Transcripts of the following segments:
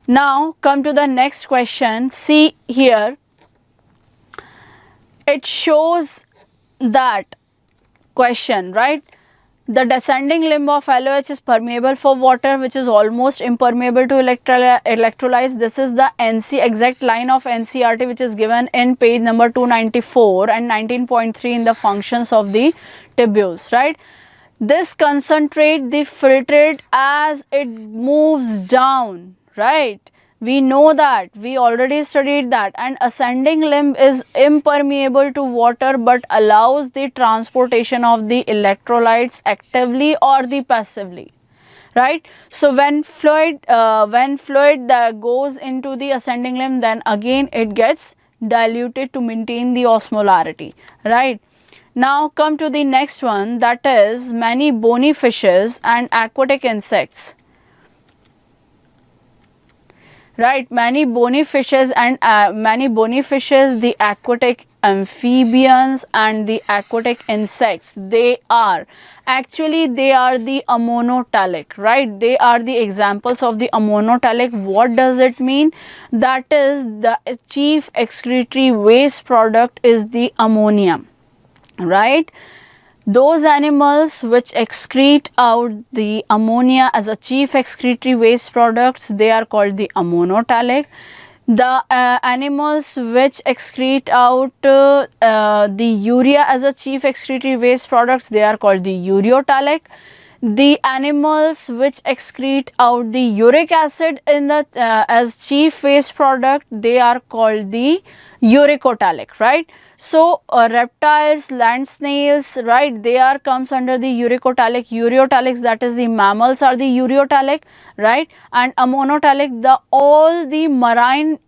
Now come to the next question. See here, it shows that question, right? The descending limb of LOH is permeable for water, which is almost impermeable to electrolytes. This is the exact line of NCERT, which is given in page number 294 and 19.3 in the functions of the tubules, right? This concentrate the filtrate as it moves down, right? We know that, we already studied that. And ascending limb is impermeable to water but allows the transportation of the electrolytes actively or the passively, right? So when fluid that goes into the ascending limb, then again it gets diluted to maintain the osmolarity, right? Now come to the next one, that is many bony fishes and aquatic insects, right? Many bony fishes, the aquatic amphibians and the aquatic insects, they are the ammonotelic, right? They are the examples of the ammonotelic. What does it mean? That is, the chief excretory waste product is the ammonia, right? Those animals which excrete out the ammonia as a chief excretory waste products, they are called the ammonotelic. The animals which excrete out the urea as a chief excretory waste products, they are called the ureotelic. The animals which excrete out the uric acid in the as chief waste product, they are called the uricotelic, right? So reptiles, land snails, right, they are comes under the uricotelic. Ureotelics, that is the mammals, are the ureotelic, right? And ammonotelic, the all the marine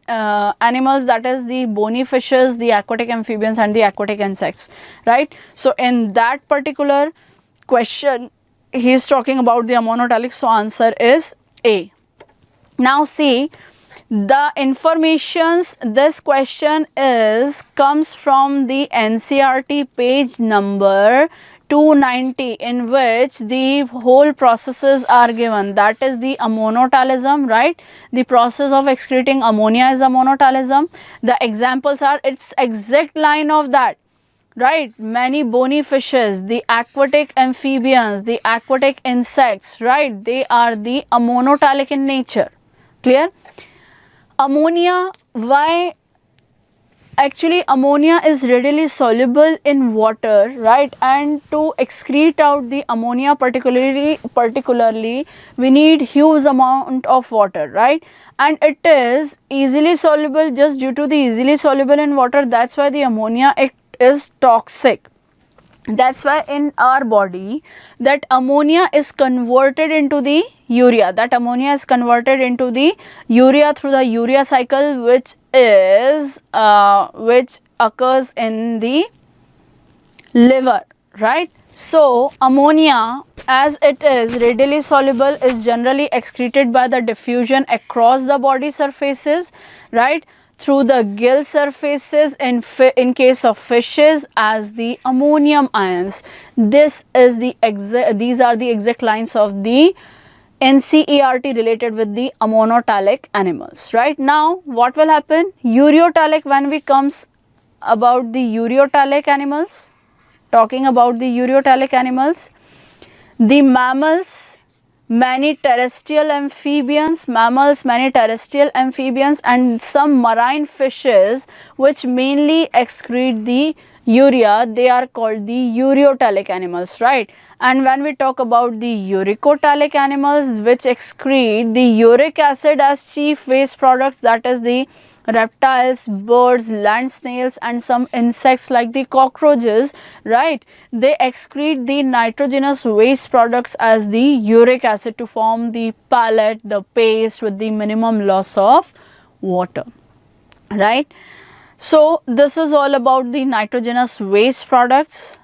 animals, that is the bony fishes, the aquatic amphibians and the aquatic insects, right? So in that particular question he is talking about the ammonotelic, so answer is A. Now see, the informations, this question comes from the NCERT page number 290, in which the whole processes are given. That is the ammonotelism, right? The process of excreting ammonia is ammonotelism. The examples are its exact line of that, right? Many bony fishes, the aquatic amphibians, the aquatic insects, right? They are the ammonotelic in nature. Clear? Ammonia, why? Actually ammonia is readily soluble in water, right? And to excrete out the ammonia particularly we need huge amount of water, right? And it is easily soluble just due to the easily soluble in water. That's why the ammonia, it is toxic. That's why in our body that ammonia is converted into the urea. That ammonia is converted into the urea through the urea cycle, which occurs in the liver, right? So ammonia, as it is readily soluble, is generally excreted by the diffusion across the body surfaces, right? Through the gill surfaces in case of fishes as the ammonium ions. These are the exact lines of the NCERT related with the ammonotelic animals, right? Now what will happen? Ureotelic, when we comes about the ureotelic animals, talking about the ureotelic animals, the mammals, many terrestrial amphibians, and some marine fishes which mainly excrete the urea, they are called the ureotelic animals, right? And when we talk about the uricotelic animals which excrete the uric acid as chief waste products, that is the reptiles, birds, land snails and some insects like the cockroaches, right? They excrete the nitrogenous waste products as the uric acid to form the pellet, the paste with the minimum loss of water, right? So this is all about the nitrogenous waste products.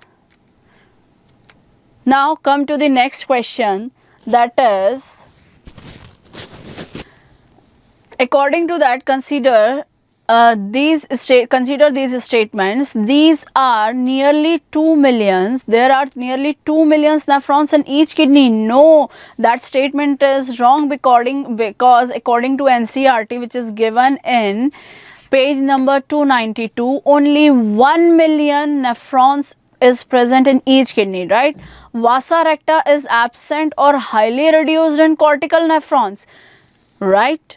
Now come to the next question, that is, according to that, consider consider these statements. These are nearly 2 millions. There are nearly 2 million nephrons in each kidney. No, that statement is wrong because according to NCERT, which is given in page number 292, only 1 million nephrons is present in each kidney, right? Vasa recta is absent or highly reduced in cortical nephrons, right?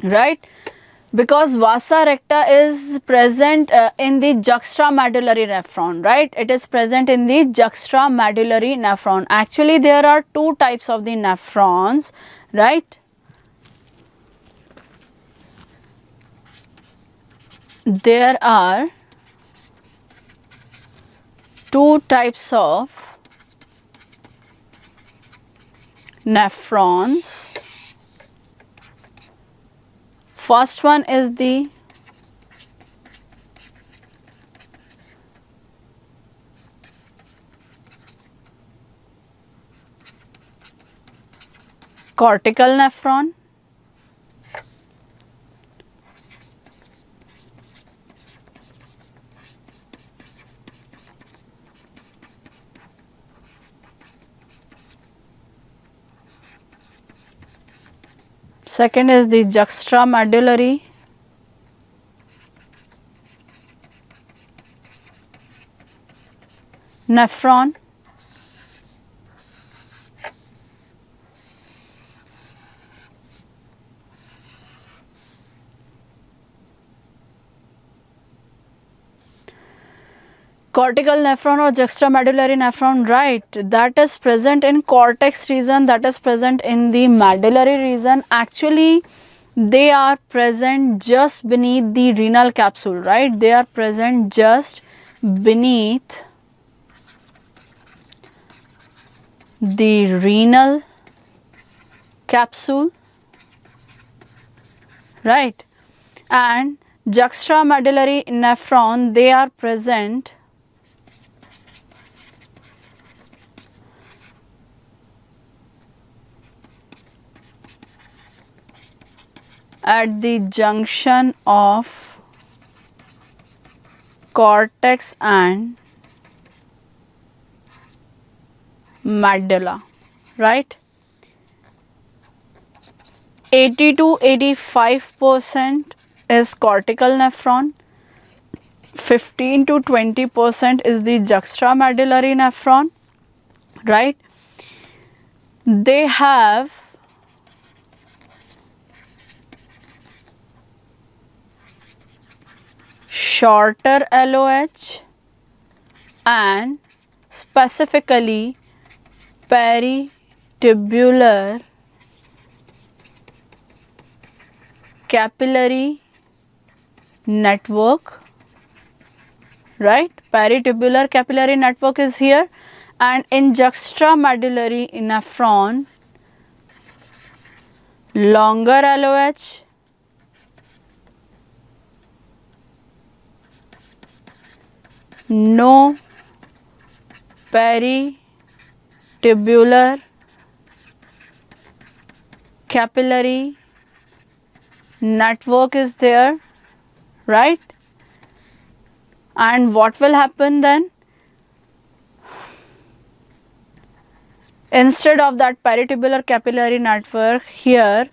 Right, because vasa recta is present in the juxtamedullary nephron, right? It is present in the juxtamedullary nephron. Actually, there are two types of the nephrons, right? There are two types of nephrons. First one is the cortical nephron. Second is the juxtamedullary nephron. Cortical nephron or juxtamedullary nephron, right, that is present in cortex region, that is present in the medullary region. Actually, they are present just beneath the renal capsule, right? They are present just beneath the renal capsule, right? And juxtamedullary nephron, they are present at the junction of cortex and medulla, right? 80 to 85% is cortical nephron, 15 to 20% is the juxtamedullary nephron, right? They have shorter LOH and specifically peritubular capillary network, right? Peritubular capillary network is here, and in juxtamedullary nephron, longer LOH, no peritubular capillary network is there, right? And what will happen then? Instead of that peritubular capillary network, here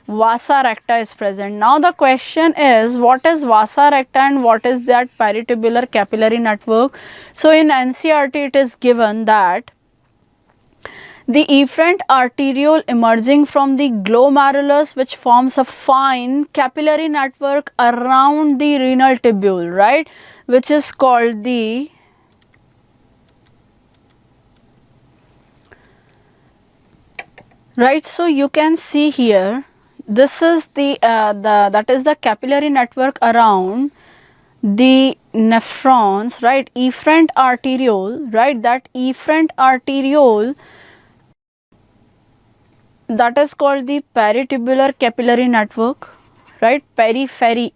vasa recta is present. Now the question is, what is vasa recta and what is that peritubular capillary network? So in NCERT it is given that the efferent arteriole emerging from the glomerulus, which forms a fine capillary network around the renal tubule, right, which is called the right. So you can see here, this is that is the capillary network around the nephrons, right? Efferent arteriole, right? That efferent arteriole, that is called the peritubular capillary network, right? Peritubular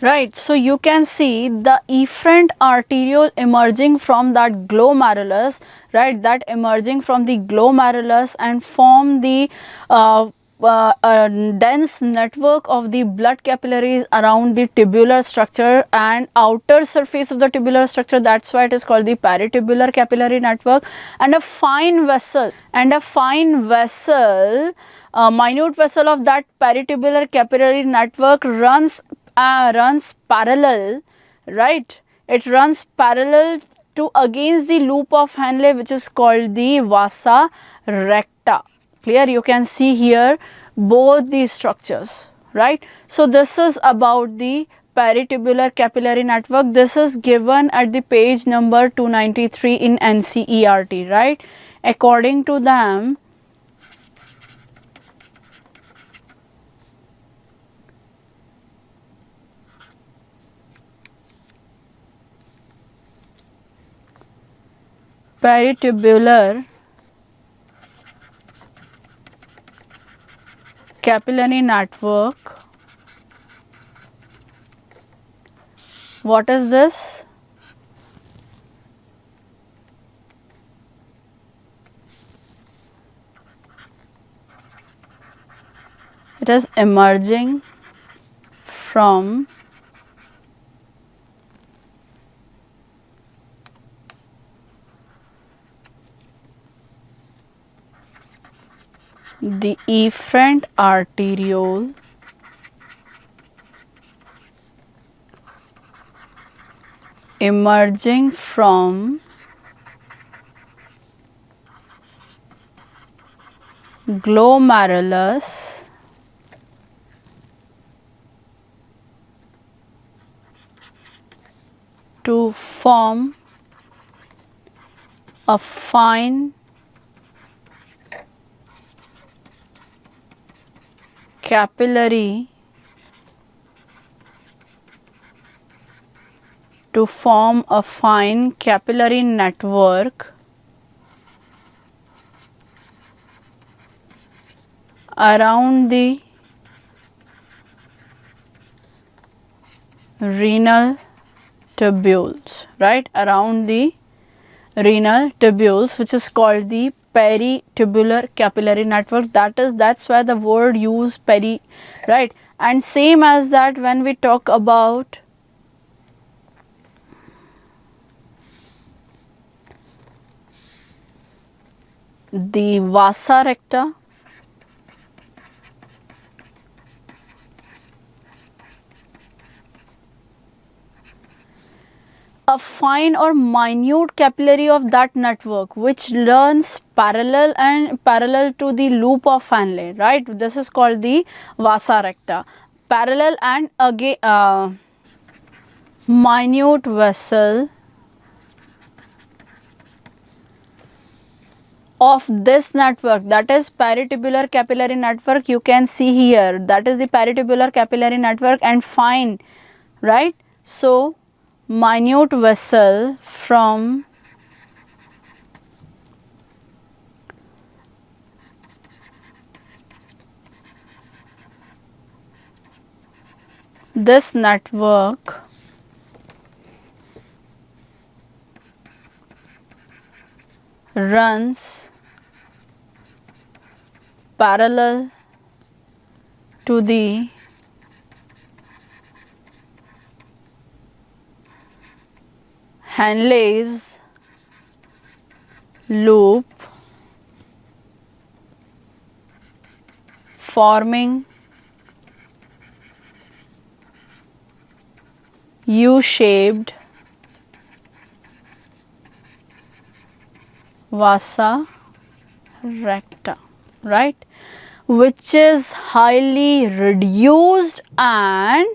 Right, so you can see the efferent arteriole emerging from that glomerulus, right, that emerging from the glomerulus and form the dense network of the blood capillaries around the tubular structure and outer surface of the tubular structure. That's why it is called the peritubular capillary network. And a fine vessel, minute vessel of that peritubular capillary network runs parallel, right? It runs parallel to against the loop of Henle, which is called the vasa recta. Clear? You can see here both these structures, right? So this is about the peritubular capillary network. This is given at the page number 293 in NCERT, right? According to them, peritubular capillary network, what is this? It is emerging from the efferent arteriole emerging from glomerulus to form a fine capillary network around the renal tubules, right, around the renal tubules, which is called the peritubular capillary network. That's why the word used peri, right? And same as that, when we talk about the vasa recta, a fine or minute capillary of that network which runs parallel to the loop of Henle, right? This is called the vasa recta. Parallel and again minute vessel of this network, that is peritubular capillary network. You can see here, that is the peritubular capillary network, and fine, right? So minute vessel from this network runs parallel to the Henle's loop, forming U-shaped vasa recta, right, which is highly reduced and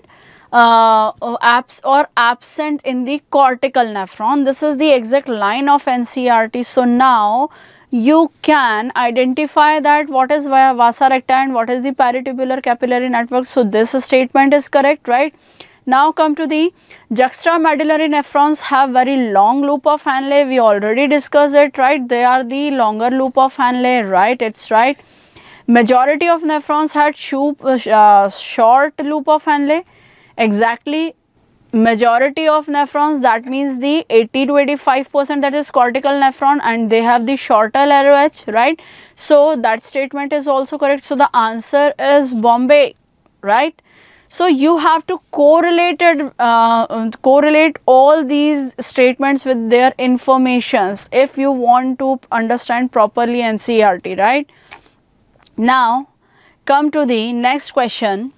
absent in the cortical nephron. This is the exact line of NCERT. So now you can identify that what is vasa recta and what is the peritubular capillary network. So this statement is correct, right? Now come to the juxtamedullary nephrons have very long loop of Henle. We already discussed it, right? They are the longer loop of Henle, right? It's right. Majority of nephrons had short loop of Henle. exactly majority of nephrons, that means the 80 to 85% that is cortical nephron, and they have the shorter LOH, right? So that statement is also correct. So the answer is Bombay, right? So you have to correlate all these statements with their informations if you want to understand properly NCERT, right? Now come to the next question.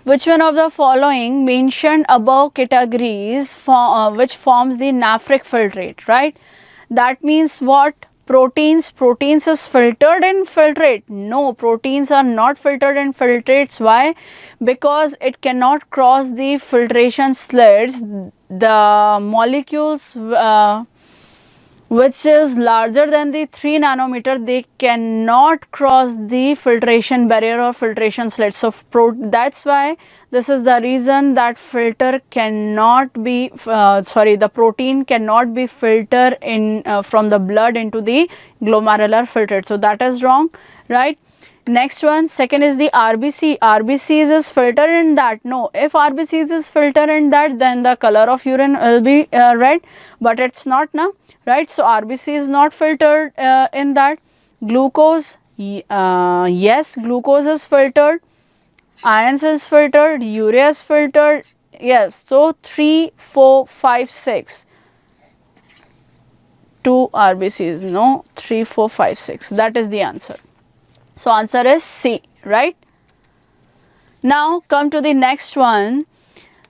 Which one of the following mentioned above categories which forms the nephric filtrate, right? That means what? Proteins. Proteins is filtered in filtrate. No, proteins are not filtered in filtrates. Why? Because it cannot cross the filtration slits. The molecules which is larger than the 3 nanometer, they cannot cross the filtration barrier or filtration slit. So that's why this is the reason that filter cannot be the protein cannot be filtered in from the blood into the glomerular filtrate. So that is wrong, right? Next one, second is the RBC. RBCs is filtered in that. No, if RBCs is filtered in that, then the color of urine will be red, but it's not now, right? So RBC is not filtered in that. Glucose, yes, glucose is filtered. Ions is filtered. Urea is filtered. Yes, so 3, 4, 5, 6. 2 RBCs, no, 3, 4, 5, 6. That is the answer. So answer is C, right? Now come to the next one.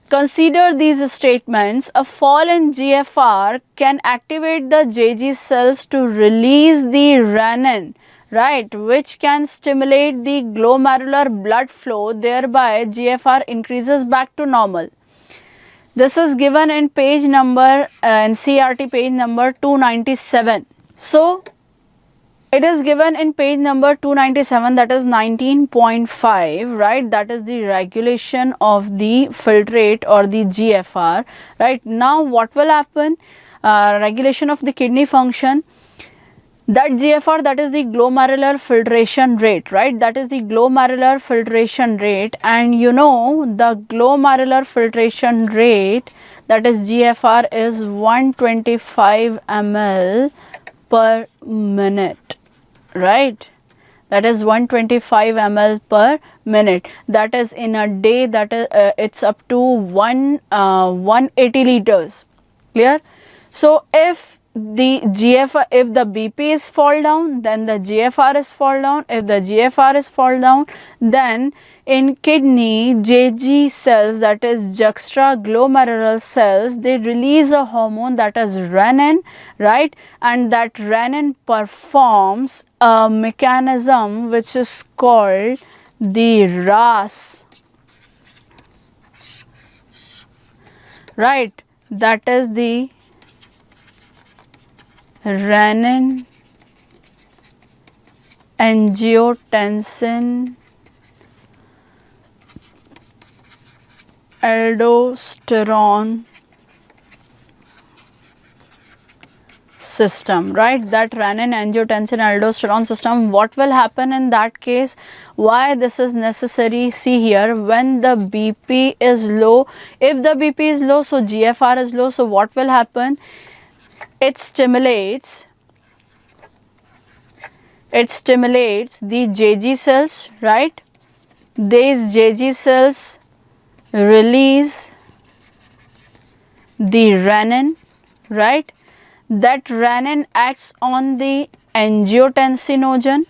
Consider these statements. A fall in GFR can activate the JG cells to release the renin, right, which can stimulate the glomerular blood flow, thereby GFR increases back to normal. This is given in page number NCERT page number 297. So it is given in page number 297, that is 19.5, right? That is the regulation of the filtrate or the GFR, right? Now what will happen? Regulation of the kidney function. That GFR, that is the glomerular filtration rate, right? That is the glomerular filtration rate, and you know the glomerular filtration rate, that is GFR, is 125 ml per minute, right? That is 125 ml per minute. That is in a day, that is it's up to 180 liters. Clear? So if the GFR, if the BP is fall down, then the GFR is fall down. If the GFR is fall down, then in kidney, JG cells, that is juxtaglomerular cells, they release a hormone, that is renin, right? And that renin performs a mechanism which is called the RAS, right? That is the renin angiotensin aldosterone system, right? That renin angiotensin aldosterone system. What will happen in that case? Why this is necessary? See here, when the BP is low, if the BP is low, so GFR is low, so what will happen? It stimulates the JG cells, right? These JG cells release the renin, right? That renin acts on the angiotensinogen,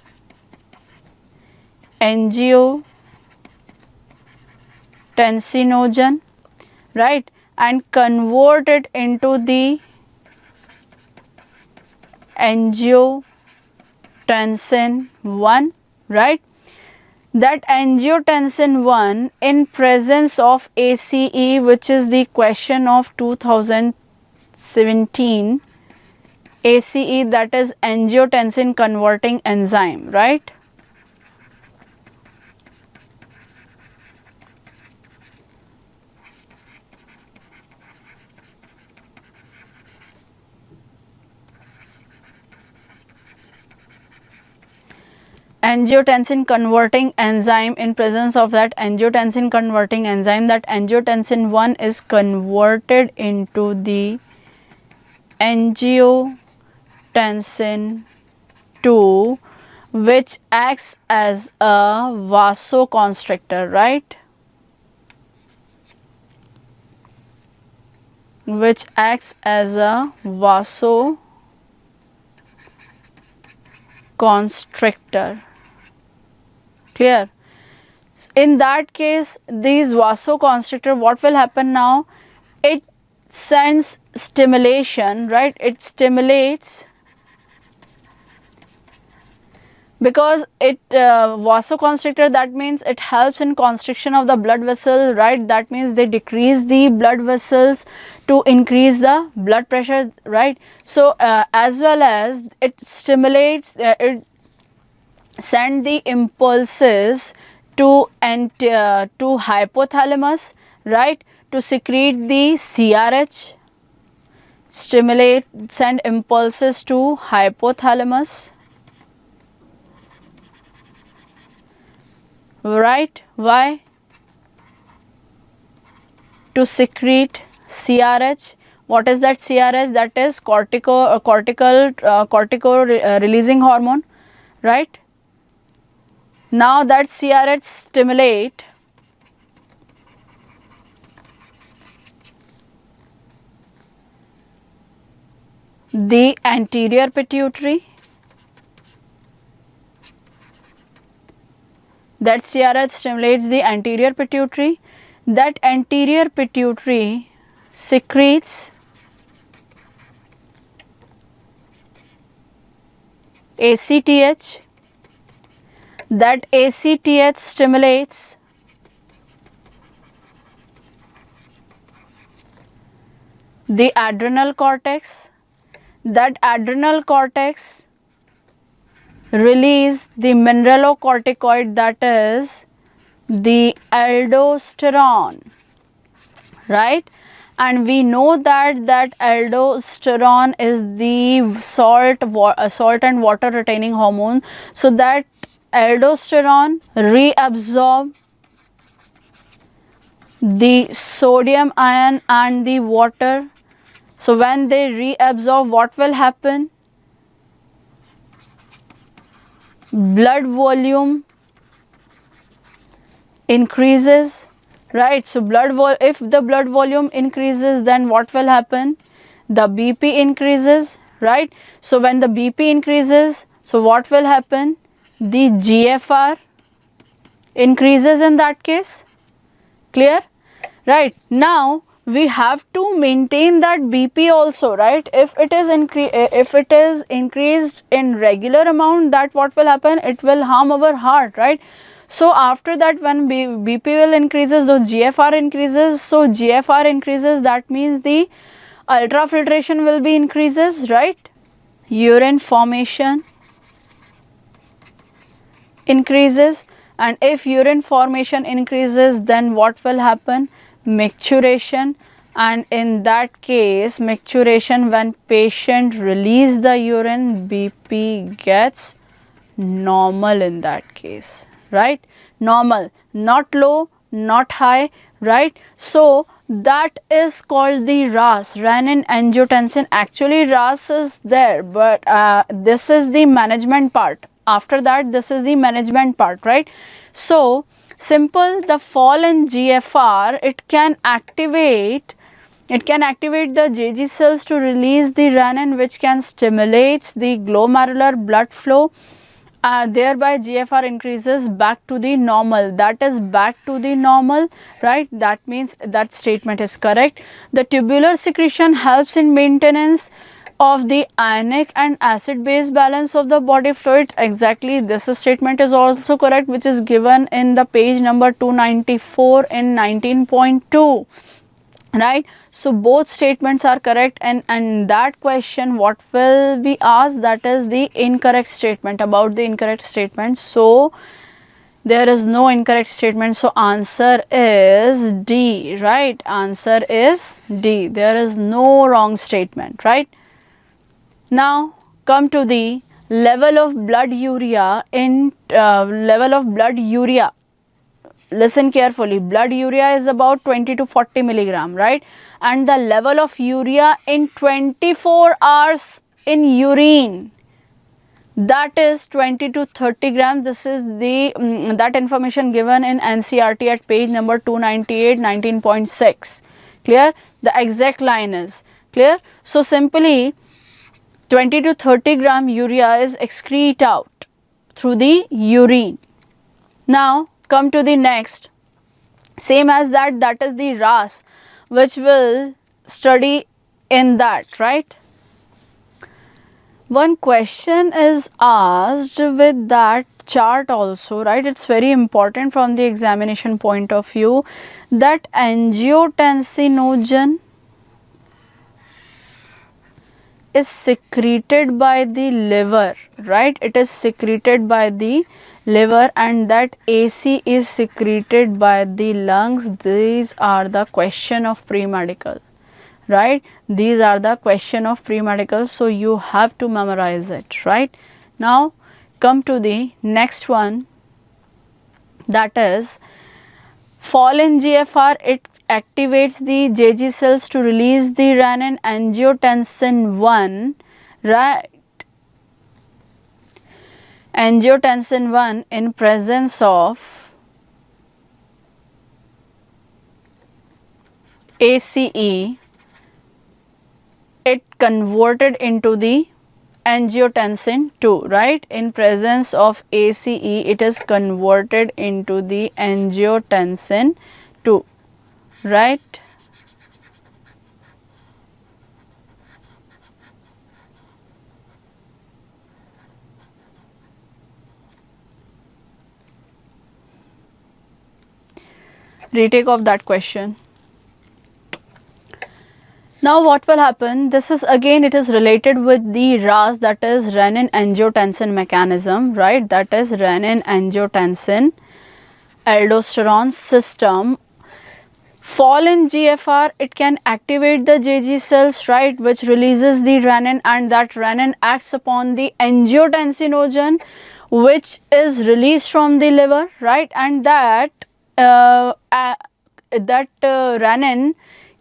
right, and convert it into the angiotensin 1, right? That angiotensin 1, in presence of ACE, which is the question of 2017, ACE, that is angiotensin converting enzyme, right? angiotensin converting enzyme, in presence of that angiotensin converting enzyme, that angiotensin 1 is converted into the angiotensin 2, which acts as a vasoconstrictor, right? Which acts as a vasoconstrictor. Clear? In that case, these vasoconstrictor, what will happen now? It sends stimulation, right? It stimulates, because it vasoconstrictor, that means it helps in constriction of the blood vessel, right? That means they decrease the blood vessels to increase the blood pressure, right? So as well as it stimulates, it send the impulses to hypothalamus, right, to secrete the CRH, send impulses to hypothalamus, right? Why? To secrete CRH. What is that CRH? That is cortical releasing hormone, right? Now that CRH stimulate the anterior pituitary, that CRH stimulates the anterior pituitary, that anterior pituitary secretes ACTH, that ACTH stimulates the adrenal cortex, that adrenal cortex release the mineralocorticoid, that is the aldosterone, right? And we know that aldosterone is the salt and water retaining hormone. So that aldosterone reabsorb the sodium ion and the water. So when they reabsorb, what will happen? Blood volume increases, right? So if the blood volume increases, then what will happen? The BP increases, right? So when the BP increases, so what will happen? The GFR increases in that case. Clear? Right. Now we have to maintain that BP also, right? If it is increased in regular amount, that what will happen? It will harm our heart, right? So after that, when BP will increases, so GFR increases. So GFR increases, that means the ultrafiltration will be increases, right? Urine formation increases, and if urine formation increases, then what will happen? Micturition. And in that case, micturition, when patient release the urine, BP gets normal in that case, right? Normal, not low, not high, right? So that is called the RAS, renin angiotensin. Actually RAS is there, but this is the management part. After that, this is the management part, right? So simple, the fall in GFR, it can activate the JG cells to release the renin, which can stimulate the glomerular blood flow. Thereby GFR increases back to the normal, that is back to the normal, right? That means that statement is correct. The tubular secretion helps in maintenance of the ionic and acid base balance of the body fluid. Exactly, this statement is also correct, which is given in the page number 294 in 19.2. right? So both statements are correct, and that question what will be asked, that is the incorrect statement, about the incorrect statement. So there is no incorrect statement, so answer is D, right? Answer is D, there is no wrong statement, right? Now come to the level of blood urea listen carefully, blood urea is about 20 to 40 milligram, right? And the level of urea in 24 hours in urine, that is 20 to 30 grams. This is the that information given in NCERT at page number 298, 19.6. Clear? The exact line is clear. So simply 20 to 30 gram urea is excrete out through the urine. Now come to the next, same as that, that is the RAS, which will study in that, right? One question is asked with that chart also, right? It's very important from the examination point of view, that angiotensinogen is secreted by the liver, right? It is secreted by the liver, and that AC is secreted by the lungs. These are the question of pre-medical, right? These are the question of pre-medical, so you have to memorize it, right? Now come to the next one, that is fall in GFR. It activates the JG cells to release the renin angiotensin 1, right? Angiotensin 1 in presence of ACE, it converted into the angiotensin 2, right? In presence of ACE, it is converted into the angiotensin 2, right? Retake of that question. Now what will happen, this is again, it is related with the RAS, that is renin angiotensin mechanism, right? That is renin angiotensin aldosterone system. Fall in GFR, it can activate the JG cells, right, which releases the renin, and that renin acts upon the angiotensinogen, which is released from the liver, right? And that renin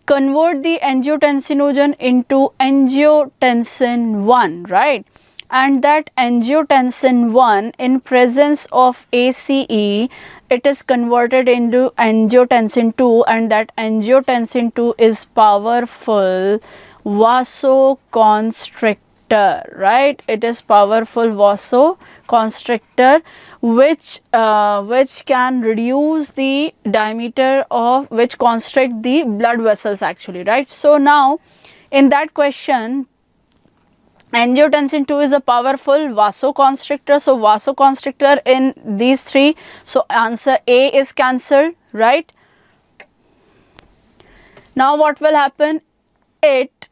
convert the angiotensinogen into angiotensin 1, right? And that angiotensin 1 in presence of ACE, it is converted into angiotensin 2, and that angiotensin 2 is powerful vasoconstrictor, right? It is powerful vasoconstrictor, which can reduce the diameter of, which constrict the blood vessels actually, right? So now in that question, angiotensin 2 is a powerful vasoconstrictor, so vasoconstrictor in these three, so answer A is cancelled, right? Now what will happen, it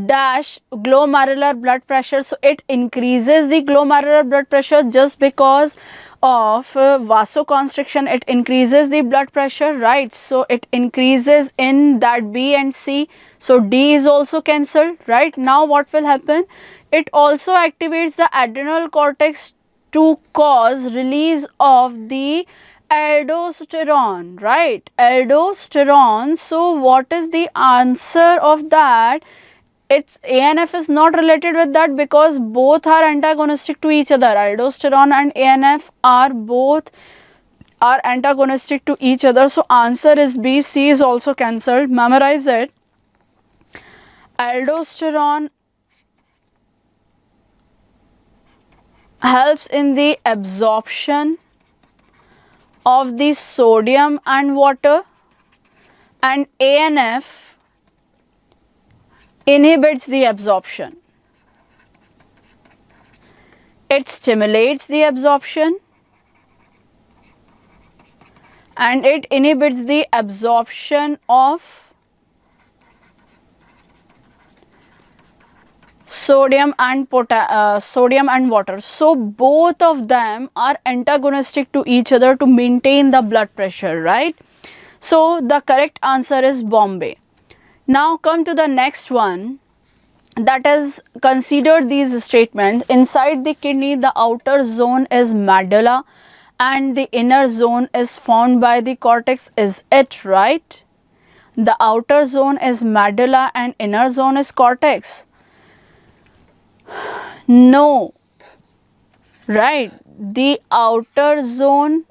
dash glomerular blood pressure, so it increases the glomerular blood pressure just because of vasoconstriction, it increases the blood pressure, right? So it increases in that B and C, so D is also cancelled, right? Now what will happen, it also activates the adrenal cortex to cause release of the aldosterone, right? Aldosterone. So what is the answer of that? It's ANF is not related with that because both are antagonistic to each other. Aldosterone and ANF are both are antagonistic to each other. So answer is B. C is also cancelled. Memorize it. Aldosterone helps in the absorption of the sodium and water, and ANF inhibits the absorption. It stimulates the absorption and it inhibits the absorption of sodium and water. So both of them are antagonistic to each other to maintain the blood pressure, right? So the correct answer is Bombay. Now come to the next one. that is, consider these statements. Inside the kidney, the outer zone is medulla and the inner zone is formed by the cortex. Is it right? The outer zone is medulla and inner zone is cortex. No. Right. The outer zone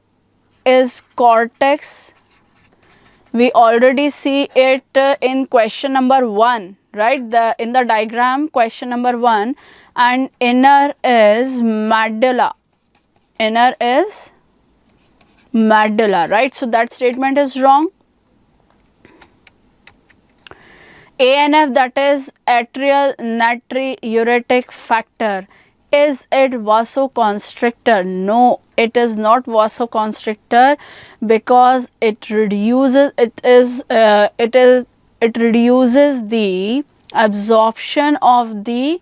is cortex. We already see it in question number 1, right? In the diagram, question number 1, and inner is medulla. Inner is medulla, right? So that statement is wrong. ANF, that is atrial natriuretic factor. Is it vasoconstrictor? No, it is not vasoconstrictor, because it reduces the absorption of the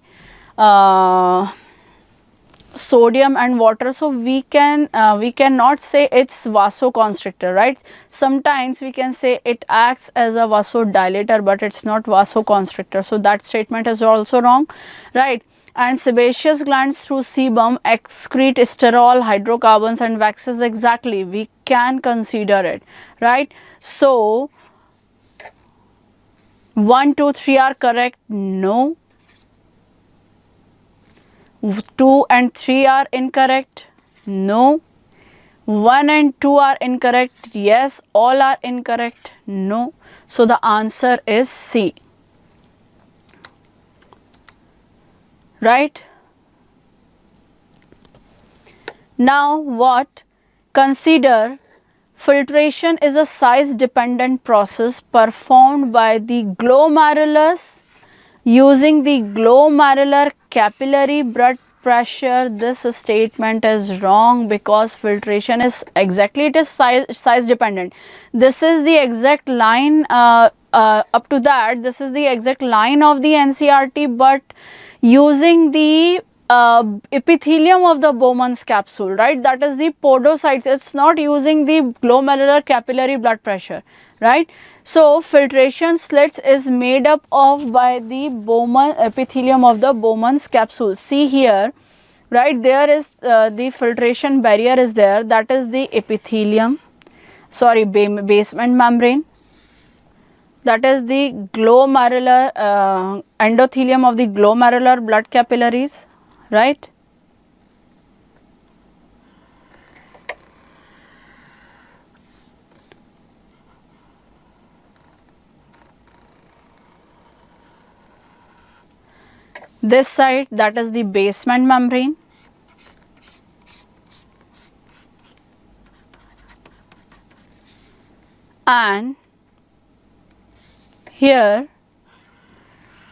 sodium and water. So we cannot say it's vasoconstrictor, right? Sometimes we can say it acts as a vasodilator, but it's not vasoconstrictor. So that statement is also wrong, right? And sebaceous glands through sebum excrete sterol, hydrocarbons and waxes. Exactly, we can consider it, right? So 1, 2, 3 are correct. No. 2 and 3 are incorrect. No. 1 and 2 are incorrect. Yes. All are incorrect. No. So the answer is C. Right? Now what? Consider filtration is a size dependent process performed by the glomerulus using the glomerular capillary blood pressure. This statement is wrong, because filtration is size dependent. This is the exact line up to that. This is the exact line of the NCERT, but using the epithelium of the Bowman's capsule, right? That is the podocytes. It's not using the glomerular capillary blood pressure, right? So filtration slits is made up of by the Bowman epithelium of the Bowman's capsule. See here, right? There is the filtration barrier is there. That is the epithelium, sorry, basement membrane. That is the glomerular endothelium of the glomerular blood capillaries, right? This side, that is the basement membrane. And here,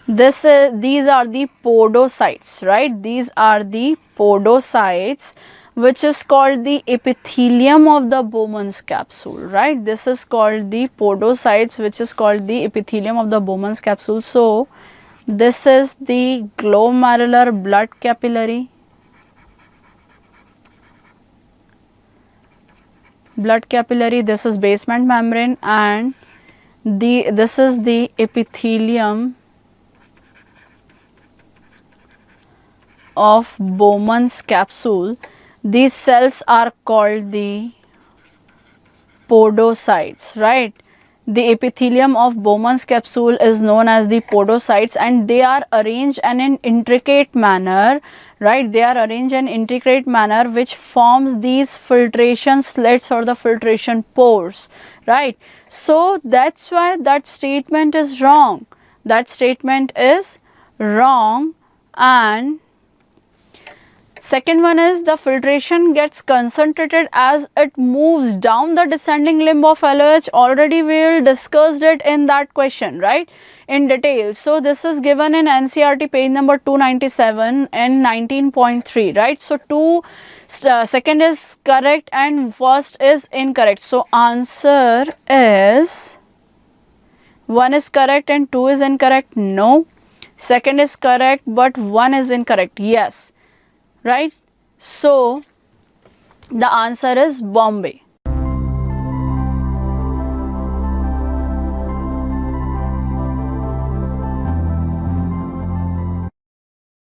these are the podocytes, right? These are the podocytes, which is called the epithelium of the Bowman's capsule, right? This is called the podocytes, which is called the epithelium of the Bowman's capsule. So this is the glomerular blood capillary. This is basement membrane, and this is the epithelium of Bowman's capsule. These cells are called the podocytes, right? The epithelium of Bowman's capsule is known as the podocytes, and they are arranged in an intricate manner, right? They are arranged in an intricate manner which forms these filtration slits or the filtration pores, right? So that's why that statement is wrong. That statement is wrong. And second one is the filtration gets concentrated as it moves down the descending limb of LOH. Already we will discussed it in that question, right, in detail. So this is given in NCERT page number 297 and 19.3, right? So second is correct and first is incorrect. So answer is 1 is correct and 2 is incorrect. No. Second is correct but 1 is incorrect. Yes. Right? So the answer is Bombay.